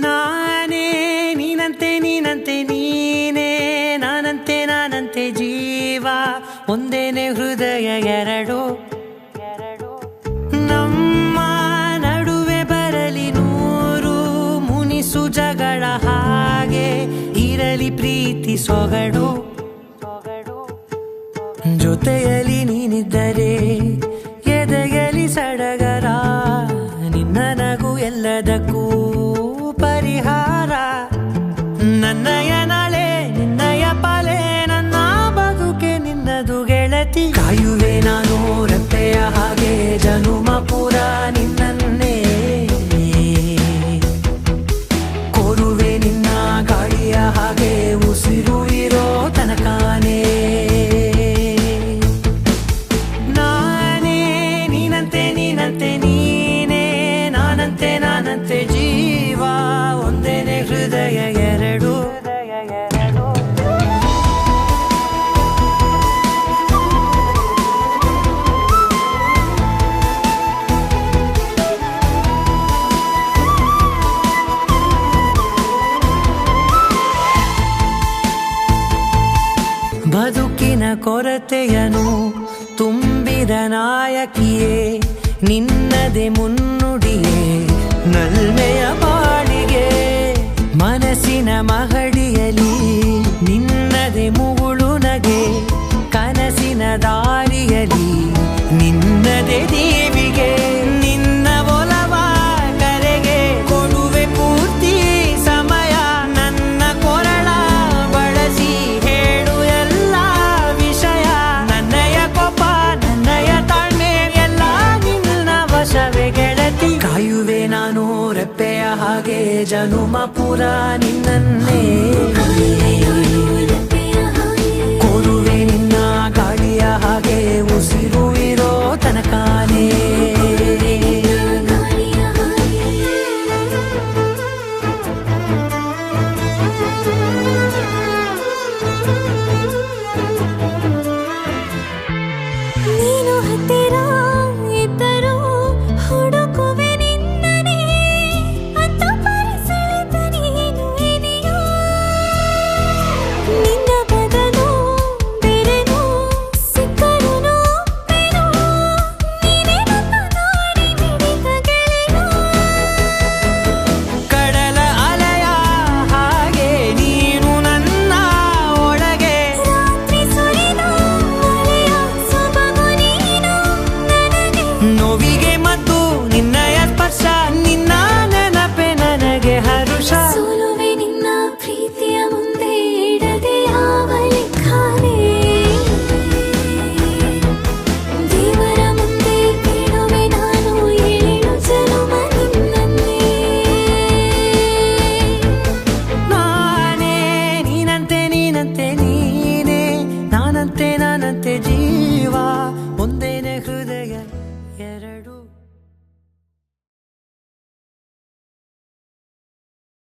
ನಾನೇ ನೀನಂತೆ ನೀನಂತೆ ನೀನೇ ನಾನಂತೆ ನಾನಂತೆ ಜೀವ ಒಂದೇನೆ ಹೃದಯ ಎರಡು ನಮ್ಮ ನಡುವೆ ಬರಲಿ ನೂರು ಮುನಿಸು ಜಗಳ ಹಾಗೆ ಇರಲಿ ಪ್ರೀತಿ ಸೊಗಡು ಜೊತೆಯಲ್ಲಿ ನೀನಿದ್ದರೆ ಎದೆಯಲಿ ಸಡಗರ ನಿನ್ನ ನಗು ಎಲ್ಲದಕ್ಕೂ ಪರಿಹಾರ ನನ್ನಯ ನಾಳೆ ನಿನ್ನಯ ಪಾಲೆ ನನ್ನ ಬದುಕೆ ನಿನ್ನದು ಗೆಳತಿ ಕಾಯುವೆ ನಾನು ರೆಪ್ಪೆಯ ಹಾಗೆ ಜನುಮ ಪುರ ನಿನ್ನನ್ನೇ ಕೋರುವೆ ನಿನ್ನ ಗಾಳಿಯ ಹಾಗೆ ಉಸಿರು ಇರೋ ತನಕಾನೇ ನಾನೇ ನೀನಂತೆ ನೀನಂತೆ ನೀನೇ ನಾನಂತೆ ನಾನಂತೆ ಜೀವ ಒಂದೇನೆ ಹೃದಯ ಎರಡು ಬದುಕಿನ ಕೊರತೆಯನು ತುಂಬಿದ ನಾಯಕಿಯೇ ನಿನ್ನದೆ ಮುನ್ನುಡಿಯೇ ನಲ್ಮೆಯ ಬಾಳಿಗೆ ಮನಸ್ಸಿನ ಮಹಡಿಯಲಿ ನಿನ್ನದೆ ಮುಗುಳು ನಗೆ ಕನಸಿನ ದಾರಿಯಲಿ ನಿನ್ನದೆ ದೇವಿಗೆ ನಿನ್ನ ಒಲವ ಕರೆಗೆ ಕೊಡುವೆ ಪೂರ್ತಿ ಸಮಯ ನನ್ನ ಕೊರಳ ಬಳಸಿ ಹೇಳು ಎಲ್ಲ ವಿಷಯ ನನ್ನಯ ಕೋಪ ನನ್ನಯ ತಾಳ್ಮೆ ಎಲ್ಲ ನಿನ್ನ ವಶವೇ ಗೆಳತಿ ಕಾಯುವೆ ನಾನು ರೆಪ್ಪೆಯ ಹಾಗೆ ಜನುಮ ಪುರ ನಿನ್ನನ್ನೇ ಕೋರುವೆ ನಿನ್ನ ಗಾಳಿಯ ಹಾಗೆ ಉಸಿರು ಇರೋ ತನಕಾನೇ ನೀನು ಹತ್ತಿರ ಇದ್ದರೂ ಹುಡುಕುವೆ ನಿನ್ನನೇ ಅಂತ ಪರಿಸೆಳೆದ ನೀನು ಇದೆಯೋ ನಿನ್ನ ಬದಲು ಬೇರೆನೋ ಸಿಕ್ಕರೂ ಒಪ್ಪೆನೋ ನೀನೇ ನನ್ನ ನಾಡಿ ಮಿಡಿದ ಗೆಳೆಯೋ ಕಡಲ ಅಲೆಯ ಹಾಗೆ ನೀನು ನನ್ನ ಒಳಗೆ ರಾತ್ರಿ ಸುರಿದ ಮಳೆಯ ಸೊಬಗು ನೀನು ನನಗೆ ನೋವಿಗೆ ಮದ್ದು ನಿನ್ನಯ ಸ್ಪರ್ಶ ನಿನ್ನ ನೆನಪೆ ನನಗೆ ಹರುಷ ಸೋಲುವೆ ನಿನ್ನ ಪ್ರೀತಿಯ ಮುಂದೆ ಇಡದೆ ಯಾವ ಲೆಕ್ಕನೇ ದೇವರ ಮುಂದೆ ಬೇಡುವೆ ನಾನು ಏಳು ಜನುಮ ನಿನ್ನನ್ನೇ ನಾನೇ ನೀನಂತೆ ನೀನಂತೆ ನೀನೇ ನಾನಂತೆ ನಾನಂತೆ ಜೀವ